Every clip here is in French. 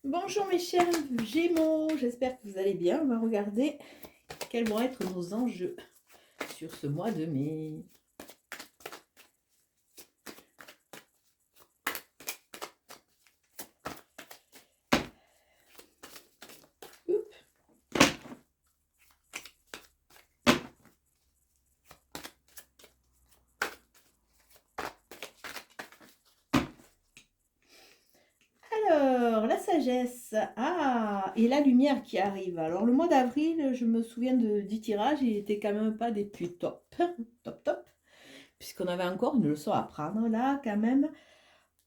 Bonjour mes chers Gémeaux, j'espère que vous allez bien. On va regarder quels vont être nos enjeux sur ce mois de mai. Oups. Alors, la sagesse. Ah, et la lumière qui arrive. Alors, le mois d'avril, je me souviens du tirage, il était quand même pas des plus top. Top, top. Puisqu'on avait encore une leçon à prendre là, quand même.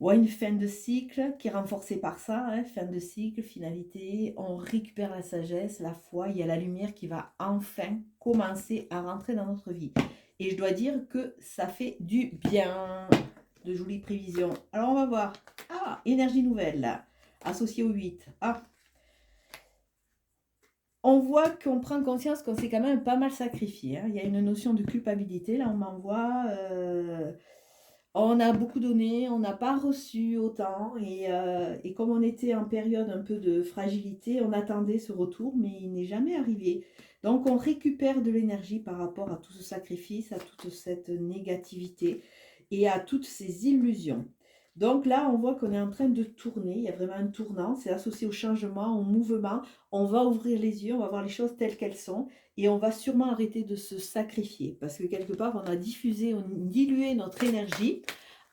Ouais, une fin de cycle qui est renforcée par ça, hein, fin de cycle, finalité, on récupère la sagesse, la foi, il y a la lumière qui va enfin commencer à rentrer dans notre vie. Et je dois dire que ça fait du bien, de jolies prévisions. Alors on va voir. Ah, énergie nouvelle, associée au 8. Ah, on voit qu'on prend conscience qu'on s'est quand même pas mal sacrifié, hein. Il y a une notion de culpabilité, là on m'envoie... On a beaucoup donné, on n'a pas reçu autant et comme on était en période un peu de fragilité, on attendait ce retour, mais il n'est jamais arrivé. Donc on récupère de l'énergie par rapport à tout ce sacrifice, à toute cette négativité et à toutes ces illusions. Donc là, on voit qu'on est en train de tourner, il y a vraiment un tournant, c'est associé au changement, au mouvement. On va ouvrir les yeux, on va voir les choses telles qu'elles sont et on va sûrement arrêter de se sacrifier parce que quelque part, on a diffusé, on a dilué notre énergie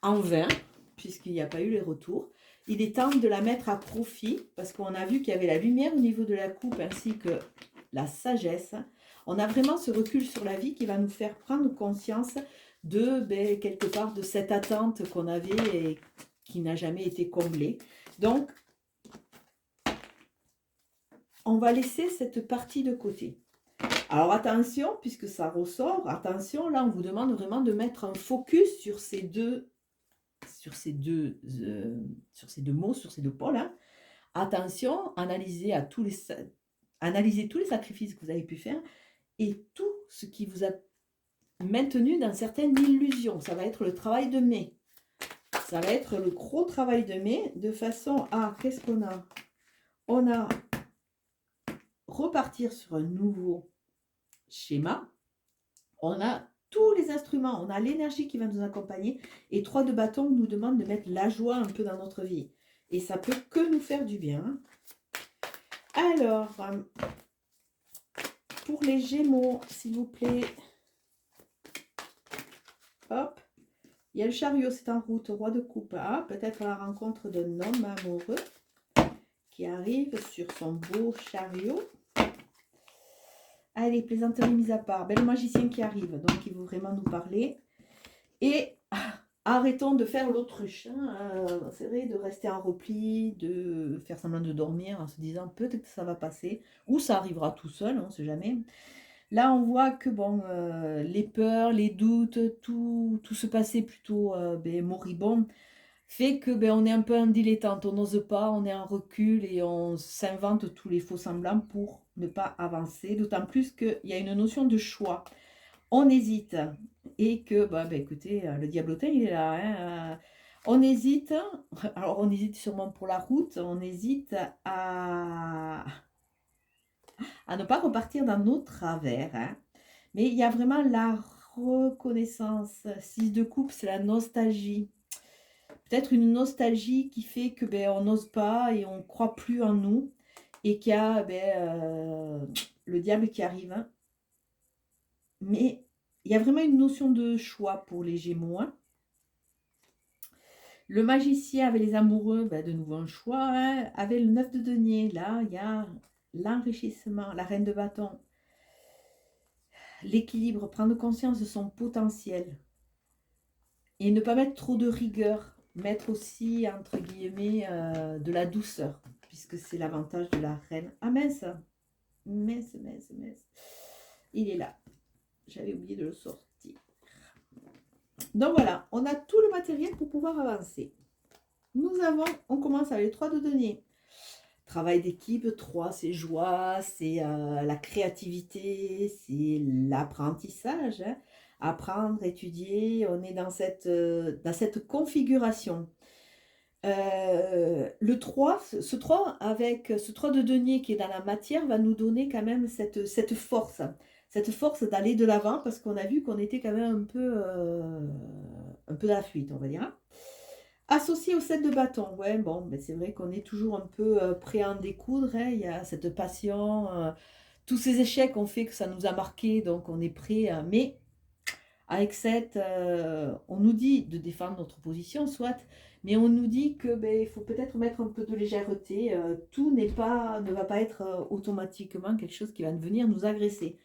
en vain, puisqu'il n'y a pas eu les retours. Il est temps de la mettre à profit, parce qu'on a vu qu'il y avait la lumière au niveau de la coupe, ainsi que la sagesse. On a vraiment ce recul sur la vie qui va nous faire prendre conscience de, quelque part, de cette attente qu'on avait et qui n'a jamais été comblée. Donc, on va laisser cette partie de côté. Alors attention, puisque ça ressort, attention, là on vous demande vraiment de mettre un focus sur ces deux sur ces deux mots, sur ces deux pôles. Hein. Attention, analysez tous les sacrifices que vous avez pu faire et tout ce qui vous a maintenu dans certaines illusions. Ça va être le travail de mai. Ça va être le gros travail de mai de façon à, qu'est-ce qu'on a? On a repartir sur un nouveau schéma. On a tous les instruments, on a l'énergie qui va nous accompagner et 3 de bâton nous demande de mettre la joie un peu dans notre vie. Et ça peut que nous faire du bien. Alors, pour les Gémeaux, s'il vous plaît, hop, il y a le chariot, c'est en route, roi de coupe. Ah, peut-être la rencontre d'un homme amoureux qui arrive sur son beau chariot. Allez, plaisanterie mise à part. Le magicien qui arrive, donc il veut vraiment nous parler. Et arrêtons de faire l'autruche. Hein. C'est vrai, de rester en repli, de faire semblant de dormir en se disant peut-être que ça va passer, ou ça arrivera tout seul, on ne sait jamais. Là, on voit que bon, les peurs, les doutes, tout se passait plutôt moribond, fait que on est un peu en dilettante, on n'ose pas, on est en recul et on s'invente tous les faux semblants pour ne pas avancer, d'autant plus qu'il y a une notion de choix. On hésite et que, écoutez, le diablotin, il est là. Hein, on hésite, alors on hésite sûrement pour la route, on hésite à ne pas repartir dans nos travers. Hein. Mais il y a vraiment la reconnaissance. 6 de coupe, c'est la nostalgie. Peut-être une nostalgie qui fait que on n'ose pas et on ne croit plus en nous. Et qu'il y a le diable qui arrive. Hein. Mais il y a vraiment une notion de choix pour les Gémeaux. Hein. Le magicien avec les amoureux, de nouveau un choix. Hein. Avec le 9 de denier, là, il y a l'enrichissement, la reine de bâton. L'équilibre, prendre conscience de son potentiel. Et ne pas mettre trop de rigueur. Mettre aussi, entre guillemets, de la douceur. Puisque c'est l'avantage de la reine. Ah mince, mince. Il est là. J'avais oublié de le sortir. Donc voilà, on a tout le matériel pour pouvoir avancer. On commence avec les 3 de denier. Travail d'équipe, 3, c'est joie, c'est la créativité, c'est l'apprentissage. Hein. Apprendre, étudier, on est dans cette configuration. Le 3, ce 3 avec ce 3 de denier qui est dans la matière va nous donner quand même cette force. Cette force d'aller de l'avant parce qu'on a vu qu'on était quand même un peu dans la fuite, on va dire. Associé au 7 de bâton, ouais, bon, ben c'est vrai qu'on est toujours un peu prêt à en découdre, hein. Il y a cette passion, tous ces échecs ont fait que ça nous a marqué, donc on est prêt. Mais avec cette, on nous dit de défendre notre position, soit, mais on nous dit que ben, il faut peut-être mettre un peu de légèreté. Tout ne va pas être automatiquement quelque chose qui va venir nous agresser.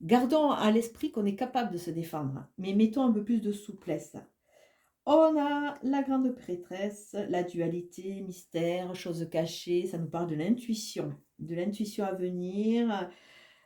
Gardons à l'esprit qu'on est capable de se défendre, mais mettons un peu plus de souplesse. On a la grande prêtresse, la dualité, mystère, choses cachées, ça nous parle de l'intuition à venir,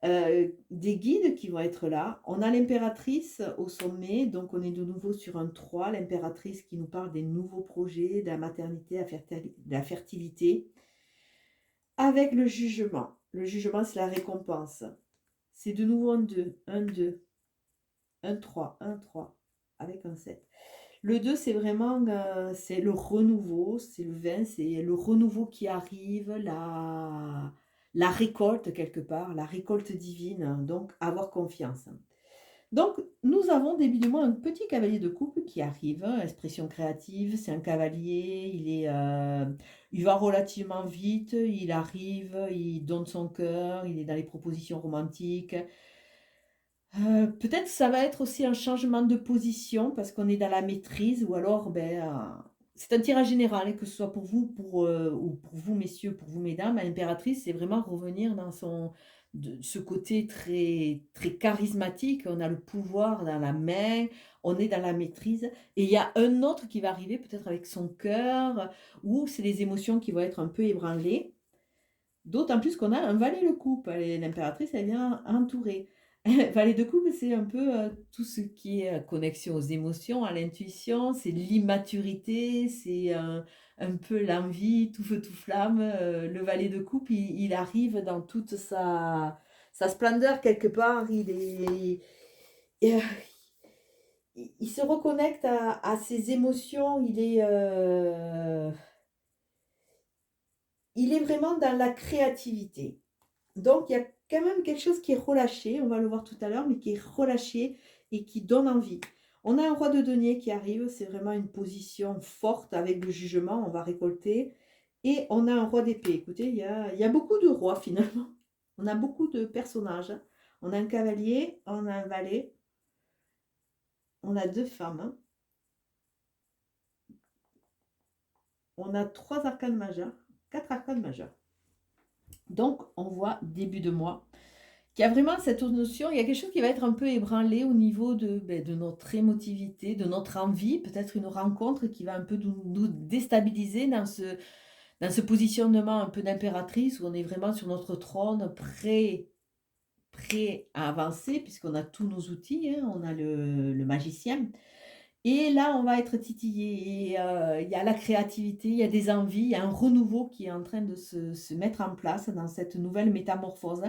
des guides qui vont être là. On a l'impératrice au sommet, donc on est de nouveau sur un 3, l'impératrice qui nous parle des nouveaux projets, de la maternité, de la fertilité, avec le jugement. Le jugement, c'est la récompense. C'est de nouveau un 2, un 3, un 3, avec un 7. Le 2, c'est vraiment c'est le renouveau, c'est le 20, c'est le renouveau qui arrive, la récolte quelque part, la récolte divine, donc avoir confiance. Donc, nous avons début du mois un petit cavalier de coupe qui arrive, expression créative, c'est un cavalier, il va relativement vite, il arrive, il donne son cœur, il est dans les propositions romantiques. Peut-être ça va être aussi un changement de position parce qu'on est dans la maîtrise ou alors ben, c'est un tirage général, hein, que ce soit pour vous ou pour vous messieurs, pour vous mesdames. L'impératrice, c'est vraiment revenir dans ce côté très, très charismatique. On a le pouvoir dans la main, on est dans la maîtrise. Et il y a un autre qui va arriver peut-être avec son cœur ou c'est les émotions qui vont être un peu ébranlées. D'autant plus qu'on a un valet de coupe. L'impératrice, elle vient entourée. Valet de coupe, c'est un peu tout ce qui est connexion aux émotions, à l'intuition, c'est l'immaturité, c'est un peu l'envie, tout feu, tout flamme. Le valet de coupe, il arrive dans toute sa splendeur quelque part. Euh, il se reconnecte à ses émotions. Il est vraiment dans la créativité. Donc, il y a quand même quelque chose qui est relâché, on va le voir tout à l'heure, mais qui est relâché et qui donne envie. On a un roi de denier qui arrive, c'est vraiment une position forte avec le jugement, on va récolter. Et on a un roi d'épée. Écoutez, il y a beaucoup de rois finalement. On a beaucoup de personnages. On a un cavalier, on a un valet, on a deux femmes, hein. On a trois arcanes majeurs, quatre arcanes majeurs. Donc, on voit début de mois qu'il y a vraiment cette notion, il y a quelque chose qui va être un peu ébranlé au niveau de notre émotivité, de notre envie, peut-être une rencontre qui va un peu nous déstabiliser dans ce positionnement un peu d'impératrice où on est vraiment sur notre trône, prêt à avancer, puisqu'on a tous nos outils, hein, on a le magicien. Et là, on va être titillé. Et il y a la créativité, il y a des envies, il y a un renouveau qui est en train de se mettre en place dans cette nouvelle métamorphose.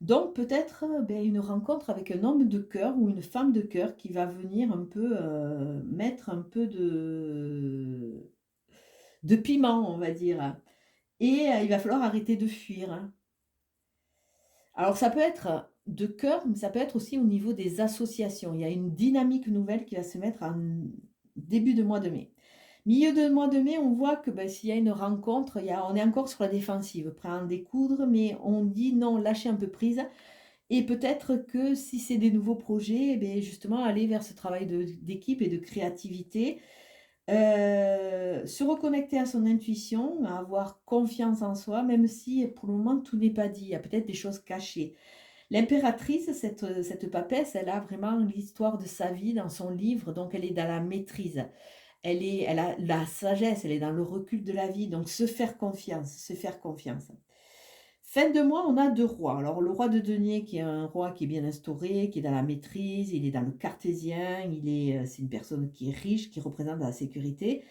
Donc peut-être ben, une rencontre avec un homme de cœur ou une femme de cœur qui va venir un peu mettre un peu de piment, on va dire. Et il va falloir arrêter de fuir, hein. Alors ça peut être de cœur, mais ça peut être aussi au niveau des associations. Il y a une dynamique nouvelle qui va se mettre en début de mois de mai. Milieu de mois de mai, on voit que ben, s'il y a une rencontre, on est encore sur la défensive, prêt à en découdre, mais on dit non, lâchez un peu prise. Et peut-être que si c'est des nouveaux projets, eh bien, justement, aller vers ce travail d'équipe et de créativité, se reconnecter à son intuition, à avoir confiance en soi, même si pour le moment tout n'est pas dit, il y a peut-être des choses cachées. L'impératrice, cette papesse, elle a vraiment l'histoire de sa vie dans son livre, donc elle est dans la maîtrise. Elle a la sagesse, elle est dans le recul de la vie, donc se faire confiance, se faire confiance. Fin de mois, on a deux rois. Alors, le roi de denier, qui est un roi qui est bien instauré, qui est dans la maîtrise, il est dans le cartésien, c'est une personne qui est riche, qui représente la sécurité.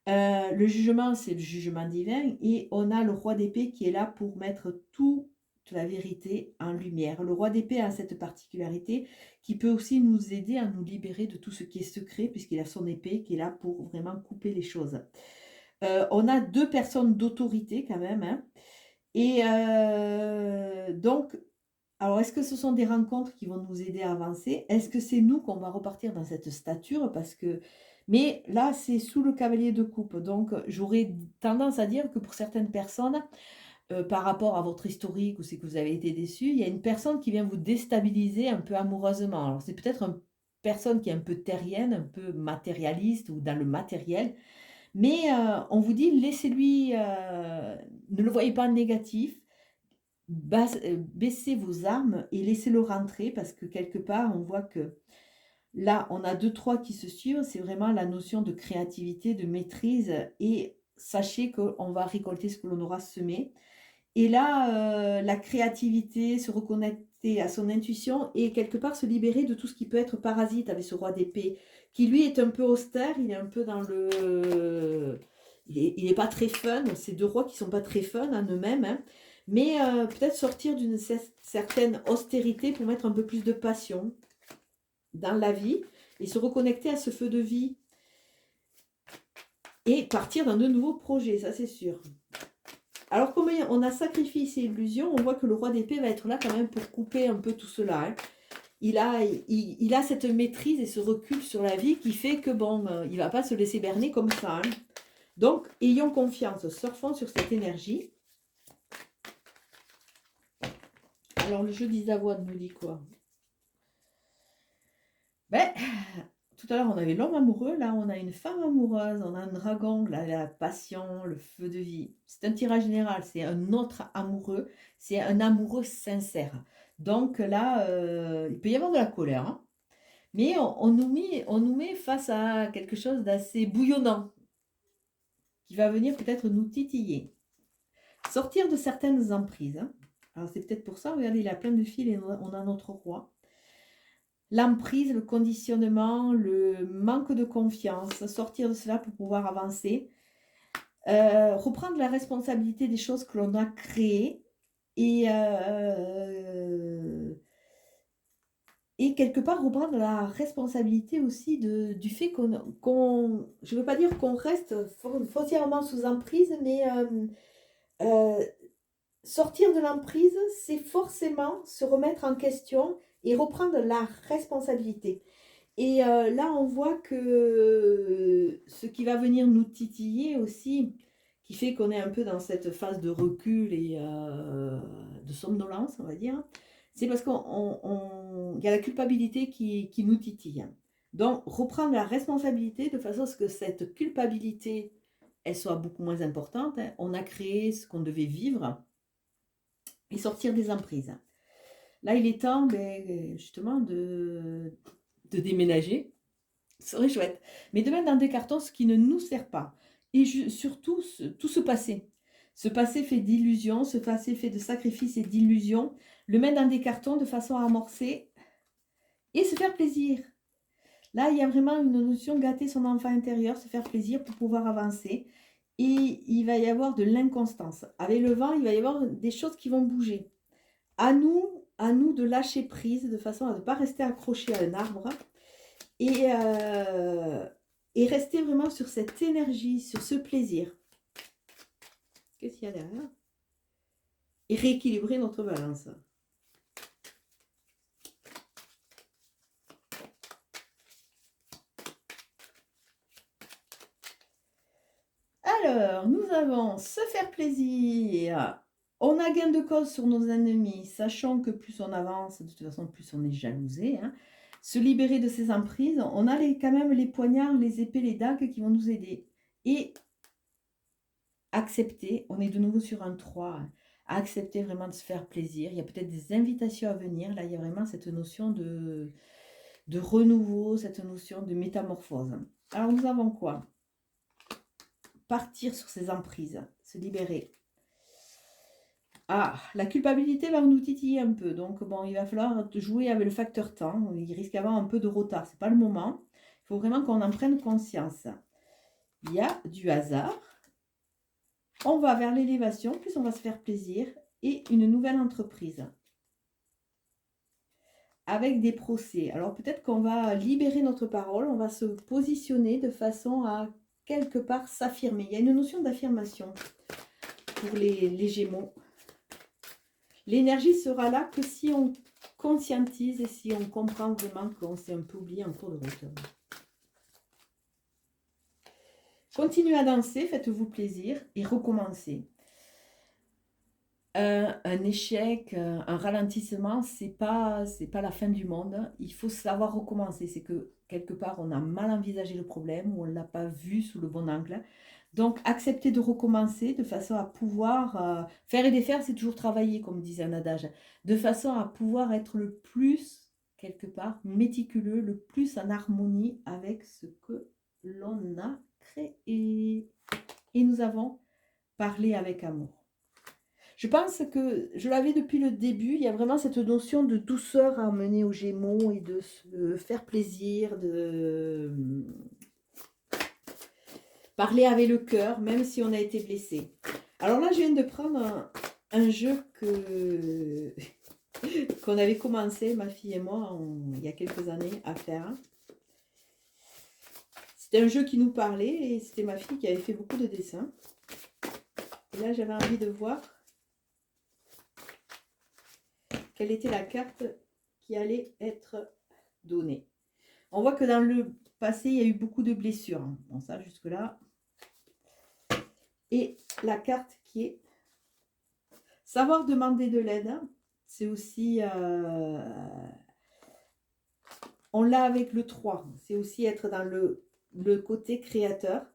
Le jugement, c'est le jugement divin. Et on a le roi d'épée qui est là pour mettre toute la vérité en lumière. Le roi d'épée a cette particularité qui peut aussi nous aider à nous libérer de tout ce qui est secret, puisqu'il a son épée qui est là pour vraiment couper les choses. On a 2 personnes d'autorité quand même, hein, et donc alors est-ce que ce sont des rencontres qui vont nous aider à avancer? Est-ce que c'est nous qu'on va repartir dans cette stature? Parce que mais là, c'est sous le cavalier de coupe, donc j'aurais tendance à dire que pour certaines personnes, par rapport à votre historique ou c'est que vous avez été déçu, il y a une personne qui vient vous déstabiliser un peu amoureusement. Alors c'est peut-être une personne qui est un peu terrienne, un peu matérialiste ou dans le matériel, mais on vous dit: «Laissez-lui, ne le voyez pas négatif, baissez vos armes et laissez-le rentrer», parce que quelque part, on voit que là, on a deux trois qui se suivent, c'est vraiment la notion de créativité, de maîtrise et sachez qu'on va récolter ce que l'on aura semé. Et là, la créativité, se reconnecter à son intuition et quelque part se libérer de tout ce qui peut être parasite avec ce roi d'épée, qui lui est un peu austère, il est un peu dans le il est pas très fun, ces 2 rois qui sont pas très fun en eux-mêmes, hein, mais peut-être sortir d'une certaine austérité pour mettre un peu plus de passion dans la vie et se reconnecter à ce feu de vie et partir dans de nouveaux projets, ça c'est sûr. Alors, comme on a sacrifié ses illusions, on voit que le roi d'épée va être là quand même pour couper un peu tout cela, hein. Il a cette maîtrise et ce recul sur la vie qui fait que, bon, il ne va pas se laisser berner comme ça, hein. Donc, ayons confiance, surfons sur cette énergie. Alors, le jeu d'Isavoine nous dit quoi? Ben, tout à l'heure, on avait l'homme amoureux, là, on a une femme amoureuse, on a un dragon, la passion, le feu de vie. C'est un tirage général, c'est un autre amoureux, c'est un amoureux sincère. Donc là, il peut y avoir de la colère, hein, mais on nous met face à quelque chose d'assez bouillonnant, qui va venir peut-être nous titiller. Sortir de certaines emprises, hein. Alors c'est peut-être pour ça, regardez, il a plein de fils et on a notre roi. L'emprise, le conditionnement, le manque de confiance, sortir de cela pour pouvoir avancer, reprendre la responsabilité des choses que l'on a créées et, et quelque part reprendre la responsabilité aussi du fait je ne veux pas dire qu'on reste foncièrement sous emprise, mais euh, sortir de l'emprise, c'est forcément se remettre en question et reprendre la responsabilité. Et là, on voit que ce qui va venir nous titiller aussi, qui fait qu'on est un peu dans cette phase de recul et de somnolence, on va dire, c'est parce qu'il y a la culpabilité qui nous titille. Donc, reprendre la responsabilité de façon à ce que cette culpabilité, elle soit beaucoup moins importante, hein. On a créé ce qu'on devait vivre et sortir des emprises. Là, il est temps, justement, de déménager. Ce serait chouette. Mais de mettre dans des cartons ce qui ne nous sert pas. Et surtout, tout ce passé. Ce passé fait d'illusions, ce passé fait de sacrifices et d'illusions. Le mettre dans des cartons de façon à amorcer et se faire plaisir. Là, il y a vraiment une notion de gâter son enfant intérieur, se faire plaisir pour pouvoir avancer. Et il va y avoir de l'inconstance. Avec le vent, il va y avoir des choses qui vont bouger. À nous de lâcher prise de façon à ne pas rester accroché à un arbre et, euh, et rester vraiment sur cette énergie, sur ce plaisir. Qu'est-ce qu'il y a derrière? Et rééquilibrer notre balance. Alors, nous avons se faire plaisir. On a gain de cause sur nos ennemis, sachant que plus on avance, de toute façon, plus on est jalousé, hein. Se libérer de ces emprises. On a quand même les poignards, les épées, les dagues qui vont nous aider. Et accepter, on est de nouveau sur un 3, hein, accepter vraiment de se faire plaisir. Il y a peut-être des invitations à venir. Là, il y a vraiment cette notion de renouveau, cette notion de métamorphose. Alors, nous avons quoi? Partir sur ces emprises, se libérer. Ah, la culpabilité va nous titiller un peu. Donc, bon, il va falloir jouer avec le facteur temps. Il risque d'avoir un peu de retard. Ce n'est pas le moment. Il faut vraiment qu'on en prenne conscience. Il y a du hasard. On va vers l'élévation, plus on va se faire plaisir. Et une nouvelle entreprise. Avec des procès. Alors, peut-être qu'on va libérer notre parole. On va se positionner de façon à quelque part s'affirmer. Il y a une notion d'affirmation pour les Gémeaux. L'énergie sera là que si on conscientise et si on comprend vraiment qu'on s'est un peu oublié en cours de route. Continuez à danser, faites-vous plaisir et recommencez. Un échec, un ralentissement, c'est pas la fin du monde. Il faut savoir recommencer. C'est que quelque part, on a mal envisagé le problème ou on ne l'a pas vu sous le bon angle. Donc, accepter de recommencer de façon à pouvoir faire et défaire, c'est toujours travailler, comme disait un adage, de façon à pouvoir être le plus, quelque part, méticuleux, le plus en harmonie avec ce que l'on a créé. Et nous avons parlé avec amour. Je pense que je l'avais depuis le début, il y a vraiment cette notion de douceur à emmener aux Gémeaux et de se faire plaisir, de parler avec le cœur, même si on a été blessé. Alors là, je viens de prendre un jeu qu'on avait commencé, ma fille et moi, il y a quelques années, à faire. C'était un jeu qui nous parlait et c'était ma fille qui avait fait beaucoup de dessins. Et là, j'avais envie de voir quelle était la carte qui allait être donnée. On voit que dans le passé, il y a eu beaucoup de blessures. Bon, ça, jusque-là. Et la carte qui est savoir demander de l'aide, c'est aussi... on l'a avec le 3. C'est aussi être dans le côté créateur,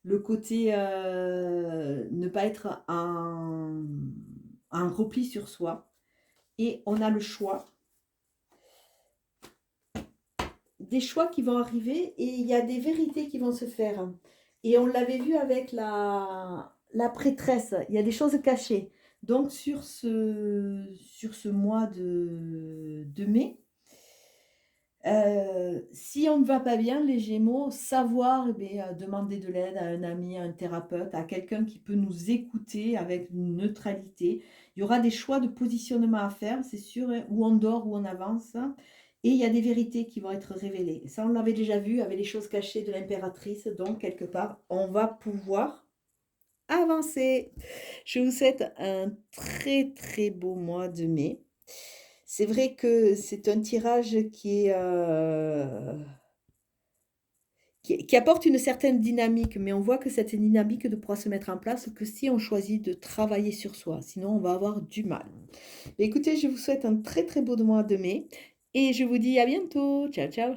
le côté ne pas être en repli sur soi. Et on a le choix. Des choix qui vont arriver et il y a des vérités qui vont se faire. Et on l'avait vu avec la prêtresse, il y a des choses cachées. Donc sur ce mois de mai, si on ne va pas bien, les Gémeaux, savoir demander de l'aide à un ami, à un thérapeute, à quelqu'un qui peut nous écouter avec une neutralité. Il y aura des choix de positionnement à faire, c'est sûr, hein, où on dort, où on avance. Et il y a des vérités qui vont être révélées. Ça, on l'avait déjà vu avec les choses cachées de l'impératrice. Donc, quelque part, on va pouvoir avancer. Je vous souhaite un très, très beau mois de mai. C'est vrai que c'est un tirage qui apporte une certaine dynamique, mais on voit que cette dynamique ne pourra se mettre en place que si on choisit de travailler sur soi. Sinon, on va avoir du mal. Écoutez, je vous souhaite un très, très beau mois de mai et je vous dis à bientôt. Ciao, ciao.